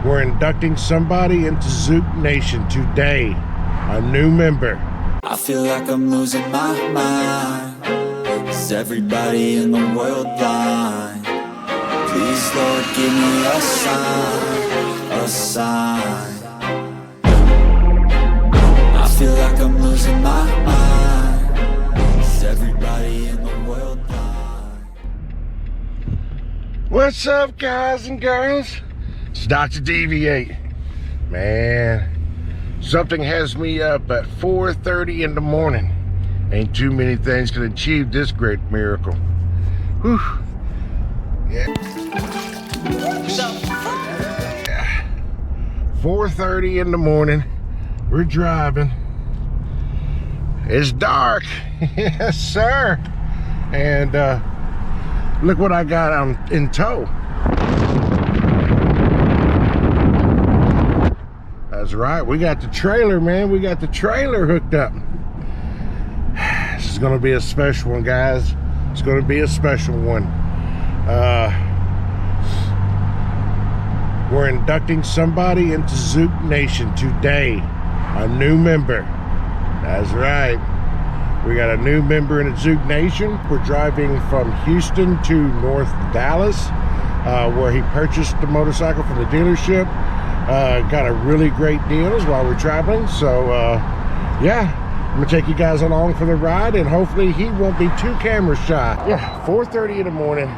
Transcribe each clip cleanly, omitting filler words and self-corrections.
We're inducting somebody into ZUKE Nation today, a new member. I feel like I'm losing my mind. Is everybody in the world blind? Please, Lord, give me a sign, a sign. I feel like I'm losing my mind. Is everybody in the world blind? What's up, guys and girls? It's Dr. Deviate. Man, something has me up at 4:30 in the morning. Ain't too many things can achieve this great miracle. Whew. Yeah. 4:30 in the morning. We're driving. It's dark. Yes, sir. And look what I got in tow. That's right, we got the trailer, man. We got the trailer hooked up. This is gonna be a special one, guys. It's gonna be a special one. We're inducting somebody into ZUKE Nation today, a new member. That's right. We got a new member in the ZUKE Nation. We're driving from Houston to North Dallas, where he purchased the motorcycle from the dealership. Got a really great deals while we're traveling. So yeah, I'm gonna take you guys along for the ride, and hopefully he won't be too camera shy. Yeah, 4:30 in the morning.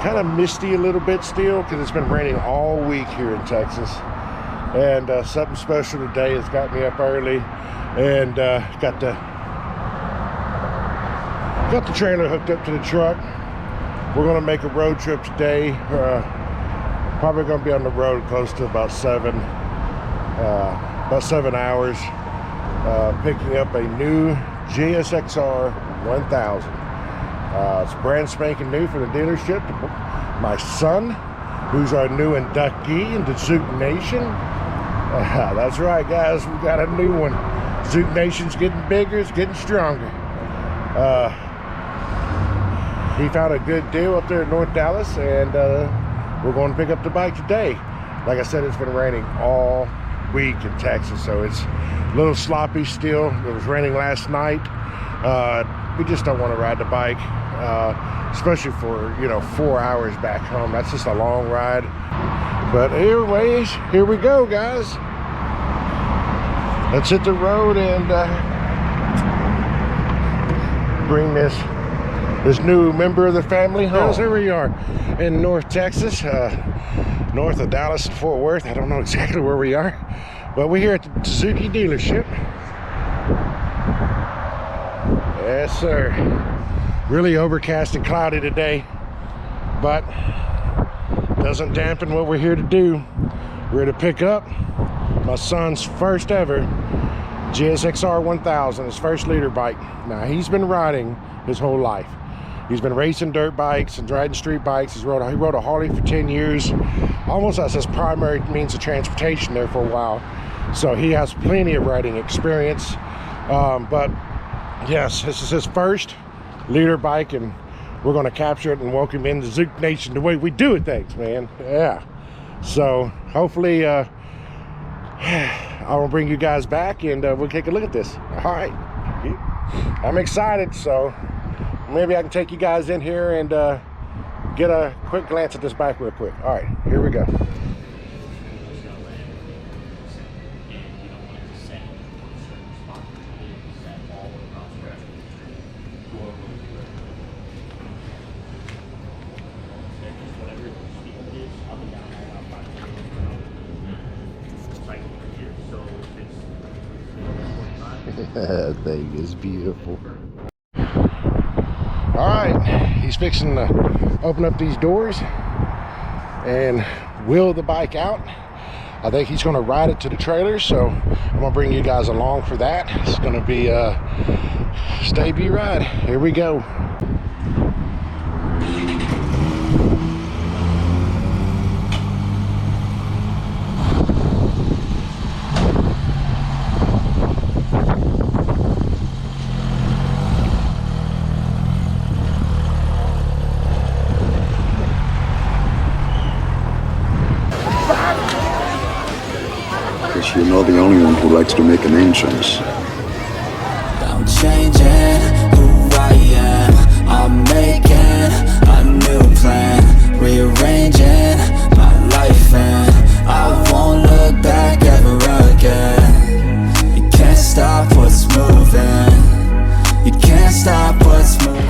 Kind of misty a little bit still because it's been raining all week here in Texas. And something special today has got me up early, and got the trailer hooked up to the truck. We're gonna make a road trip today. Probably gonna be on the road close to about 7 hours, picking up a new GSXR 1000. It's brand spanking new for the dealership. My son, who's our new inductee into ZUKE Nation. That's right, guys, we got a new one. ZUKE Nation's getting bigger, it's getting stronger. He found a good deal up there in North Dallas, and we're going to pick up the bike today. Like I said, it's been raining all week in Texas, so it's a little sloppy still. It was raining last night. We just don't want to ride the bike, especially for 4 hours back home. That's just a long ride. But anyways, here we go, guys. Let's hit the road and bring this new member of the family home. Here we are in North Texas, north of Dallas and Fort Worth. I don't know exactly where we are, but we're here at the ZUKE dealership. Yes, sir. Really overcast and cloudy today, but doesn't dampen what we're here to do. We're here to pick up my son's first ever GSXR 1000, his first leader bike. Now, he's been riding his whole life. He's been racing dirt bikes and riding street bikes. He rode a Harley for 10 years, almost as his primary means of transportation there for a while. So he has plenty of riding experience. But yes, this is his first leader bike, and we're going to capture it and welcome him into ZUKE Nation the way we do it, things, man. Yeah. So hopefully I will bring you guys back, and we'll take a look at this. All right. I'm excited, so maybe I can take you guys in here and get a quick glance at this bike real quick. All right, here we go. That thing is beautiful. All right, he's fixing to open up these doors and wheel the bike out. I think he's going to ride it to the trailer, so I'm going to bring you guys along for that. It's going to be a stay-be ride. Here we go. guess you're not the only one who likes to make an entrance. I'm changing who I am. I'm making a new plan, rearranging my life, and I won't look back ever again. You can't stop what's moving. You can't stop what's moving.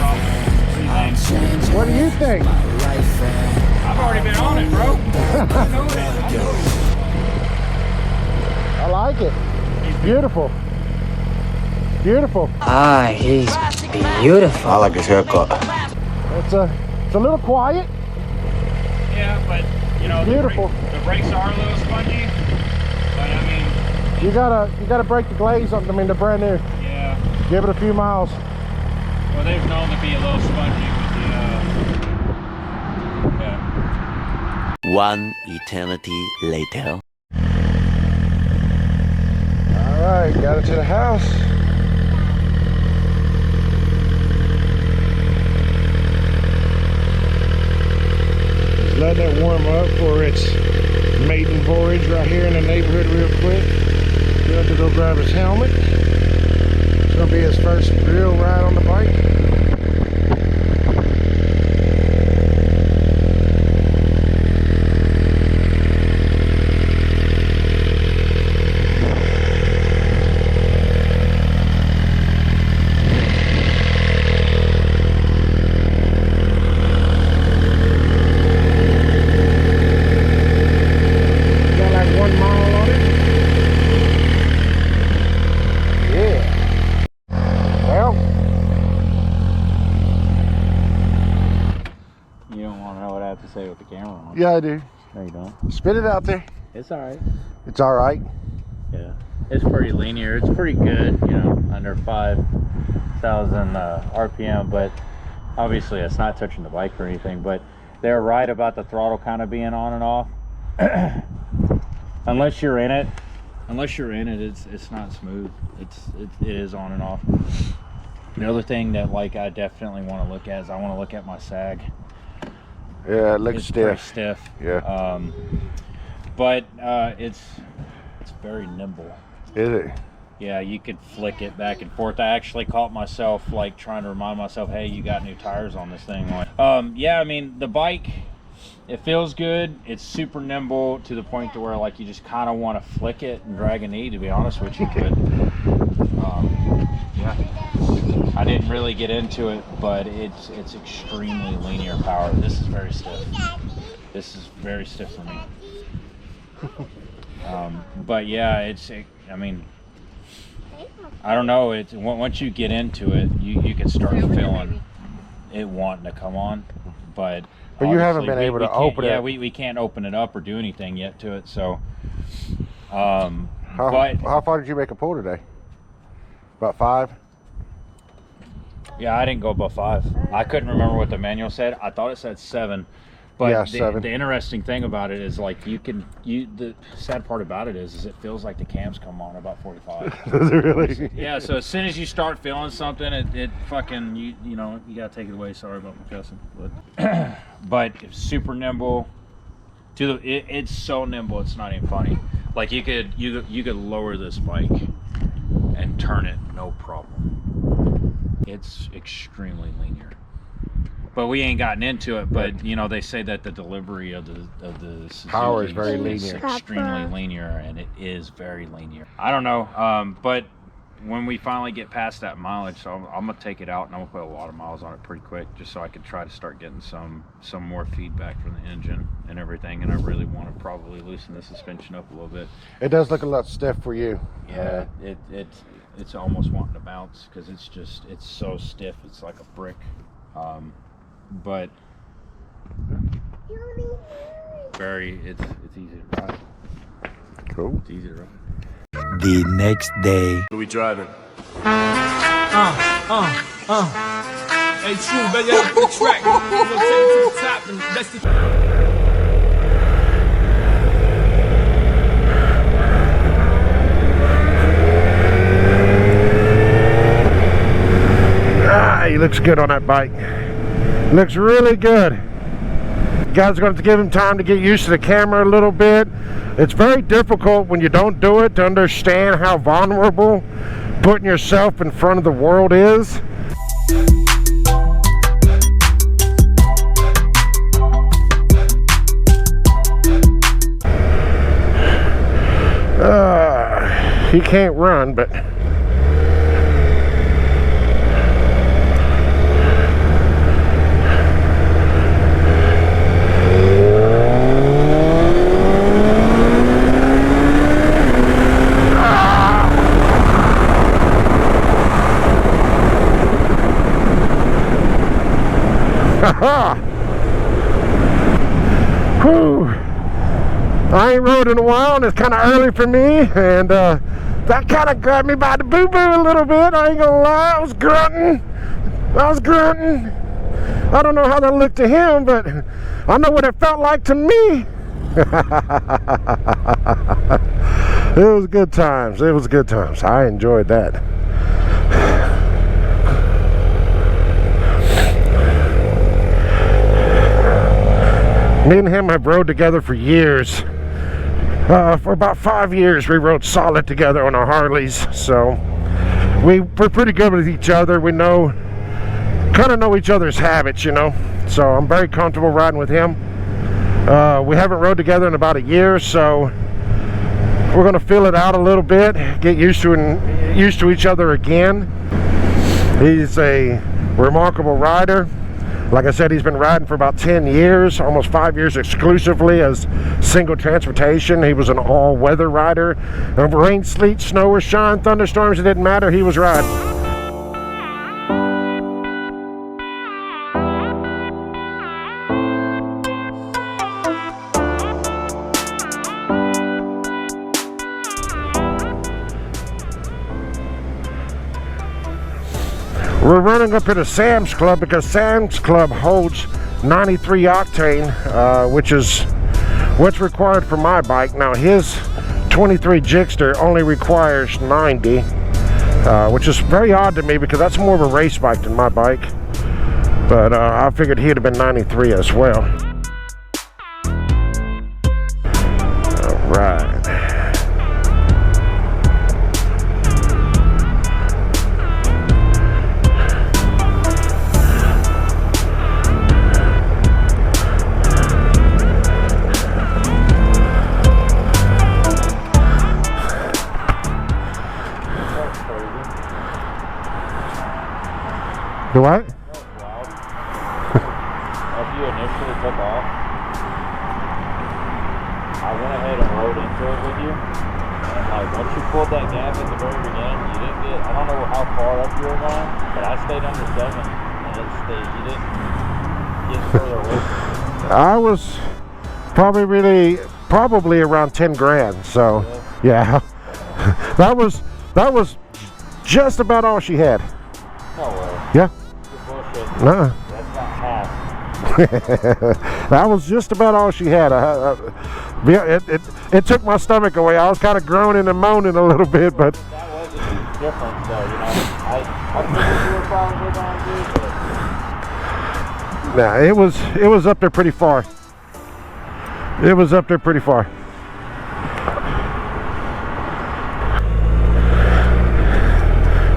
I'm changing. What do you think? I've already been on it, bro. I like it. Beautiful. Beautiful. Ah, he's beautiful. I like his haircut. It's a little quiet. Yeah, but you know, Beautiful. The brakes are a little spongy. But I mean, You gotta break the glaze on them. I mean, they're brand new. yeah. Give it a few miles. Well, they've known to be a little spongy with the. Yeah. One eternity later. All right, got it to the house. Just letting it warm up for its maiden voyage right here in the neighborhood real quick. He'll have to go grab his helmet. It's gonna be his first real ride on the bike. Say with the camera on. Yeah, I do. No, you don't. Spit it out there. It's all right. It's all right. Yeah, it's pretty linear. It's pretty good. You know, under 5,000 RPM, but obviously it's not touching the bike or anything. But they're right about the throttle kind of being on and off. Unless you're in it, it's not smooth. It is on and off. The other thing that like I definitely want to look at is I want to look at my sag. Yeah, it looks It's stiff. pretty stiff. Yeah. But it's very nimble. Is it? Yeah, you could flick it back and forth. I actually caught myself like trying to remind myself, hey, you got new tires on this thing. Yeah, I mean the bike, it feels good. It's super nimble to the point to where like you just kind of want to flick it and drag a knee. To be honest with you, but yeah, I didn't really get into it, but it's extremely linear power. This is very stiff. This is very stiff for me. But yeah, I mean, I don't know. It's once you get into it, you can start feeling it wanting to come on. But you haven't been able to open it. Yeah, we can't open it up or do anything yet to it. So, How far did you make a pull today? About 5? Yeah, I didn't go above 5. I couldn't remember what the manual said. I thought it said 7. But yeah, the 7. The interesting thing about it is like the sad part about it is it feels like the cams come on about 45. Does it really? Yeah, so as soon as you start feeling something, it fucking you know, you gotta take it away. Sorry about my cussing, but it's super nimble. It's so nimble, it's not even funny. Like you could lower this bike and turn it no problem. It's extremely linear. But we ain't gotten into it. But you know, they say that the delivery of the power is Suzuki very linear, extremely linear, and it is very linear. I don't know, but when we finally get past that mileage, so I'm gonna take it out and I'm gonna put a lot of miles on it pretty quick, just so I can try to start getting some more feedback from the engine and everything. And I really want to probably loosen the suspension up a little bit. It does look a lot stiff for you. Yeah, it's almost wanting to bounce because it's so stiff. It's like a brick. But it's easy to ride. Cool. It's easy to ride. The next day. What are we driving? Hey, true, baby, on the track. We're gonna take it to the top and that's the. He looks good on that bike. Looks really good. You guys are going to give him time to get used to the camera a little bit. It's very difficult when you don't do it to understand how vulnerable putting yourself in front of the world is. He can't run, but whew. I ain't rode in a while, and it's kind of early for me, and that kind of grabbed me by the boo-boo a little bit. I ain't gonna lie, I was grunting. I don't know how that looked to him, but I know what it felt like to me. It was good times. It was good times. I enjoyed that. Me and him have rode together for years. For about 5 years we rode solid together on our Harleys, so we're pretty good with each other. We kind of know each other's habits, you know, so I'm very comfortable riding with him. We haven't rode together in about a year, so we're going to feel it out a little bit, get used to each other again. He's a remarkable rider. Like I said, he's been riding for about 10 years, almost 5 years exclusively as single transportation. He was an all-weather rider. And rain, sleet, snow, or shine, thunderstorms, it didn't matter, he was riding. We're running up here to Sam's Club because Sam's Club holds 93 octane, which is what's required for my bike. Now his 23 Gixxer only requires 90, which is very odd to me because that's more of a race bike than my bike. But I figured he'd have been 93 as well. All right. Do what? After you initially took off, I went ahead and rode into it with you. And like once you pulled that gap at the very beginning, you didn't get, I don't know how far up you were going, but I stayed under 7 and it stayed, you didn't get further away from me. I was probably around 10 grand, so yeah. that was just about all she had. No way. Yeah. That's not half. That was just about all she had. It took my stomach away. I was kind of groaning and moaning a little bit, but that was a huge difference, though. You know, I figured you were probably going to do, but nah, it was up there pretty far. It was up there pretty far.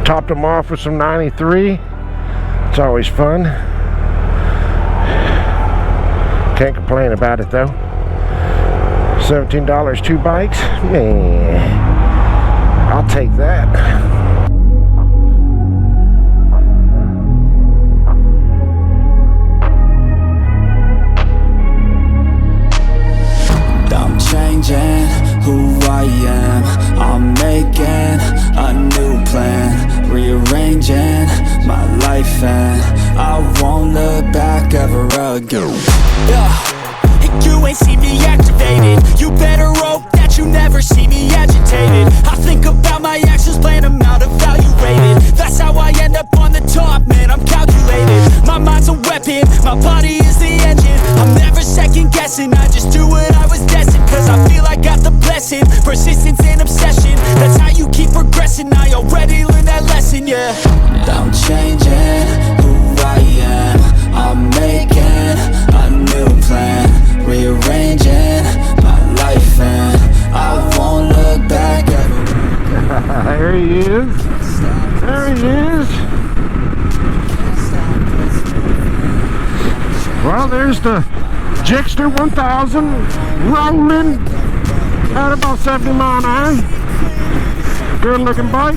Topped them off with some 93. It's always fun. Can't complain about it though. $17 2 bikes. Man, I'll take that. I'm changing who I am. I'm making a new plan, rearranging my life, and I won't look back ever again. And you ain't see me activated. You better hope that you never see me agitated. I think about my actions, plan them out, evaluated. That's how I end up on the top, man, I'm calculated. My mind's a weapon, my body is the engine. I'm never second guessing, I just do what I was destined. Cause I feel I got the blessing, persistence and obsession. That's how you keep progressing, I already learned that lesson, yeah. I'm changing who I am. I'm making a new plan, rearranging my life, and I won't look back ever. There he is. There he is. Well, there's the GSXR 1000 rolling at about 70 miles an hour. Good looking bike.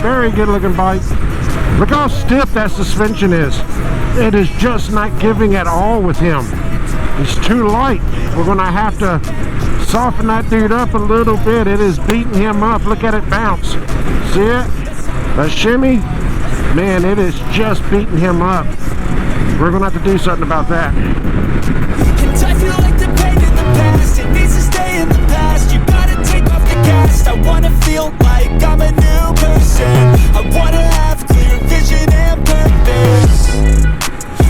Very good looking bike. Look how stiff that suspension is. It is just not giving at all with him. He's too light. We're going to have to soften that dude up a little bit. It is beating him up. Look at it bounce. See it? That shimmy? Man, it is just beating him up. We're going to have to do something about that. And I feel like the pain in the past, it needs to stay in the past. You gotta take off the cast. I wanna feel like I'm a new person. I wanna have clear vision and purpose.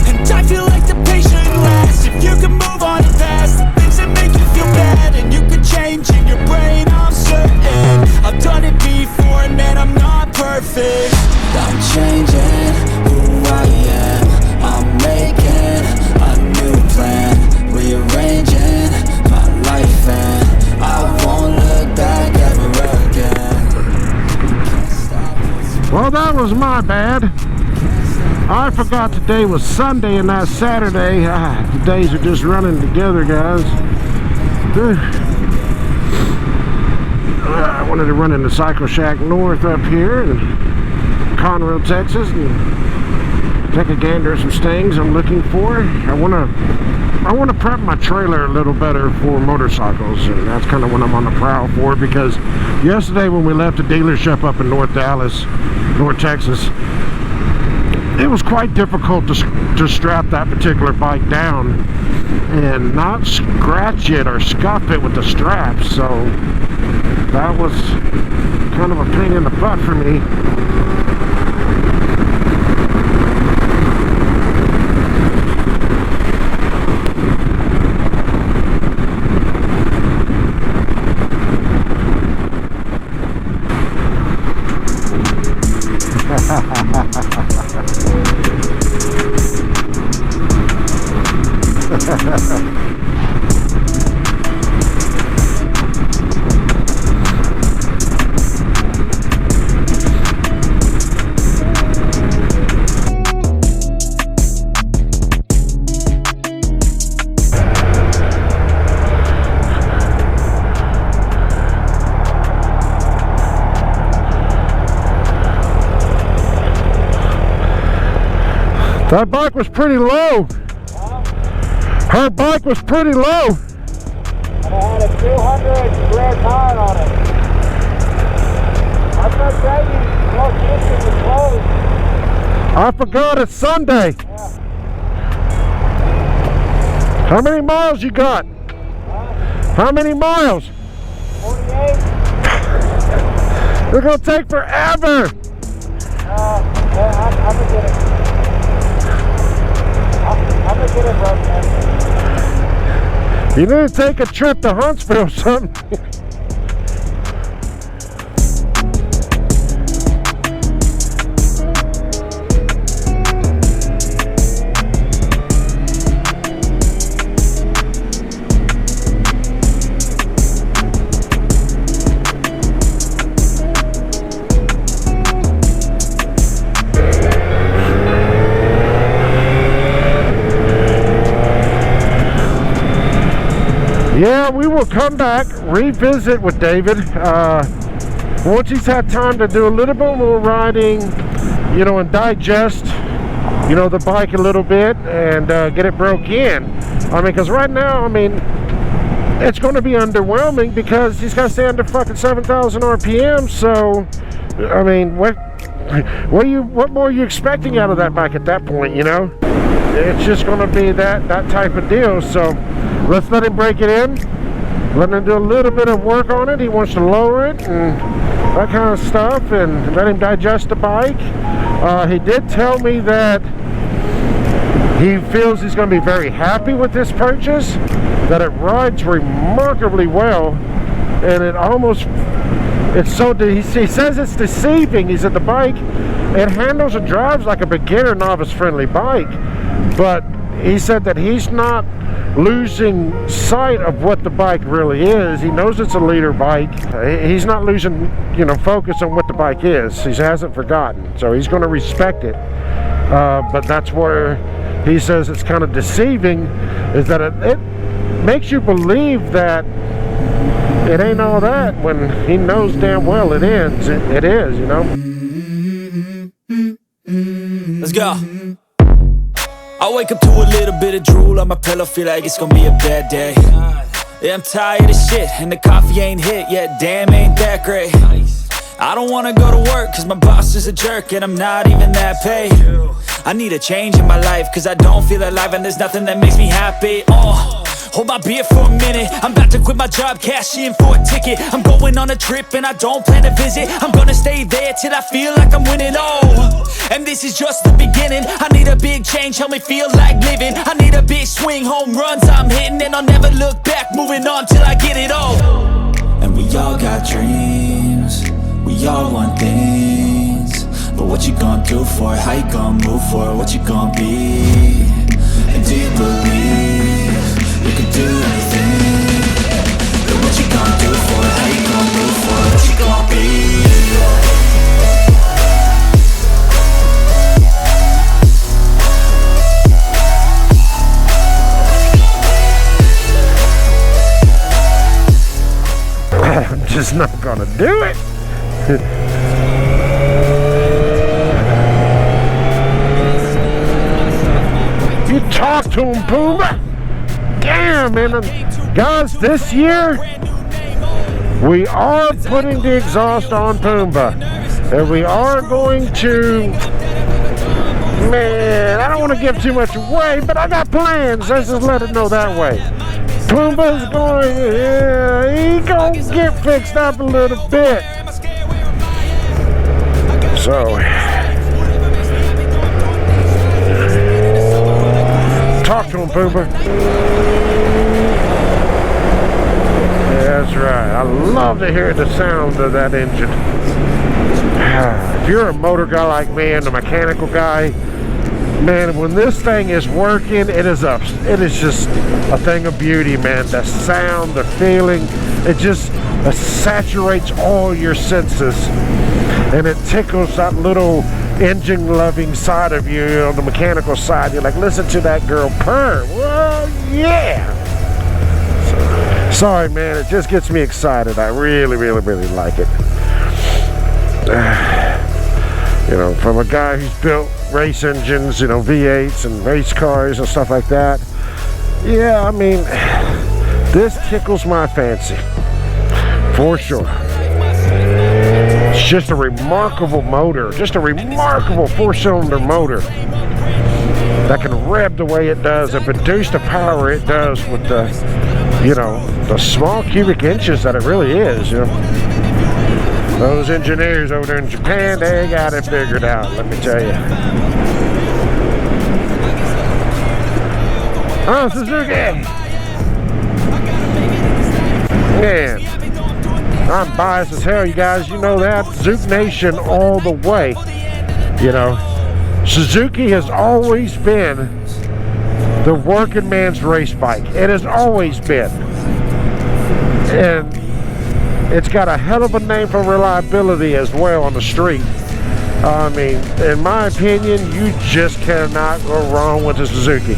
And I feel like the pain shouldn't last. If you can move on past the things that make you feel bad, and you can change in your brain, I'm certain. I've done it before, and man, I'm not perfect. I'm changing who I am. I'm making a new plan, rearranging my life, and I won't look back ever again. Well, that was my bad. I forgot today was Sunday and not Saturday. The days are just running together, guys. I wanted to run into Cycle Shack North up here in Conroe, Texas, and take a gander at some things I'm looking for. I want to prep my trailer a little better for motorcycles, and that's kind of what I'm on the prowl for, because yesterday when we left the dealership up in North Dallas, North Texas, it was quite difficult to strap that particular bike down and not scratch it or scuff it with the straps, so that was kind of a pain in the butt for me. That bike was pretty low. Her bike was pretty low. And it had a 200 square tire on it. I'm not driving close distance to close. I forgot it's Sunday. Yeah. How many miles you got? How many miles? 48. It's gonna take forever. I'm gonna get it. I'm gonna get it, bro, man. You need to take a trip to Huntsville or something. Yeah, we will come back, revisit with David. Once he's had time to do a little bit more riding, you know, and digest, you know, the bike a little bit and get it broke in. I mean, because right now, I mean, it's going to be underwhelming because he's got to stay under fucking 7,000 RPM. So, I mean, what more are you expecting out of that bike at that point, you know? It's just going to be that type of deal. So let's let him break it in, let him do a little bit of work on it. He wants to lower it and that kind of stuff, and let him digest the bike. He did tell me that he feels he's going to be very happy with this purchase, that it rides remarkably well, and it's so, he says it's deceiving. He said the bike, it handles and drives like a beginner, novice friendly bike, but he said that he's not losing sight of what the bike really is. He knows it's a leader bike. He's not losing, you know, focus on what the bike is. He hasn't forgotten, so he's going to respect it. But that's where he says it's kind of deceiving, is that it makes you believe that it ain't all that when he knows damn well it is. It is, you know. Let's go. I wake up to a little bit of drool on my pillow, feel like it's gonna be a bad day. Yeah, I'm tired of shit, and the coffee ain't hit yet, damn, ain't that great. I don't wanna go to work, cause my boss is a jerk, and I'm not even that paid. I need a change in my life, cause I don't feel alive, and there's nothing that makes me happy. Hold my beer for a minute, I'm about to quit my job, cash in for a ticket. I'm going on a trip and I don't plan to visit. I'm gonna stay there till I feel like I'm winning, and this is just the beginning. I need a big change, help me feel like living. I need a big swing, home runs I'm hitting, and I'll never look back, moving on till I get it all. And we all got dreams, we all want things, but what you gonna do for it? How you gonna move for it? What you gonna be? And do you believe you can do anything? But what you gonna do for it? How you gonna move for it? What you gonna be? I'm just not gonna do it. You talk to him, Puma. Damn, man. Guys, this year we are putting the exhaust on Pumbaa, and we are going to, man, I don't want to give too much away, but I got plans. Let's just let it know that way. Pumbaa's going, yeah, he gonna get fixed up a little bit. So, talk to him, Pumbaa. Yeah, that's right. I love to hear the sound of that engine. If you're a motor guy like me and a mechanical guy, man, when this thing is working, it is just a thing of beauty, man. The sound, the feeling, it just saturates all your senses, and it tickles that little engine-loving side of you on the mechanical side. You're like, listen to that girl purr. Well, yeah. Sorry, man, it just gets me excited. I really, really, really like it. You know, from a guy who's built race engines, you know, V8s and race cars and stuff like that. Yeah, I mean, this tickles my fancy, for sure. It's just a remarkable motor, just a remarkable 4-cylinder motor that can rev the way it does and produce the power it does with the, you know, the small cubic inches that it really is, you know. Those engineers over there in Japan, they got it figured out, let me tell you. Oh, Suzuki! Man, I'm biased as hell, you guys. You know that. ZUKE Nation all the way. You know, Suzuki has always been the working man's race bike. It has always been. And it's got a hell of a name for reliability as well on the street. I mean, in my opinion, you just cannot go wrong with the Suzuki.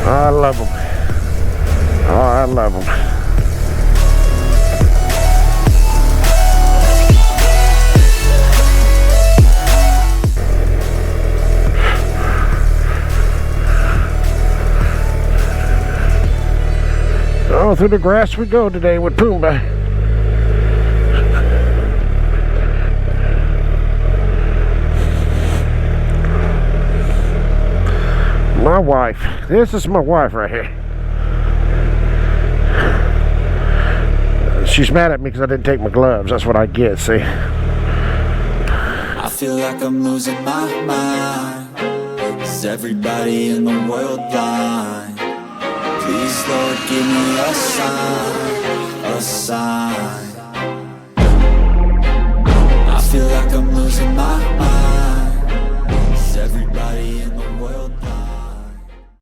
I love them. Oh, I love them. Oh, through the grass we go today with Pumbaa. My wife. This is my wife right here. She's mad at me because I didn't take my gloves. That's what I get, see? I feel like I'm losing my mind. Is everybody in the world blind? Please, Lord, give me a sign, a sign. I feel like I'm losing my mind. Is everybody in the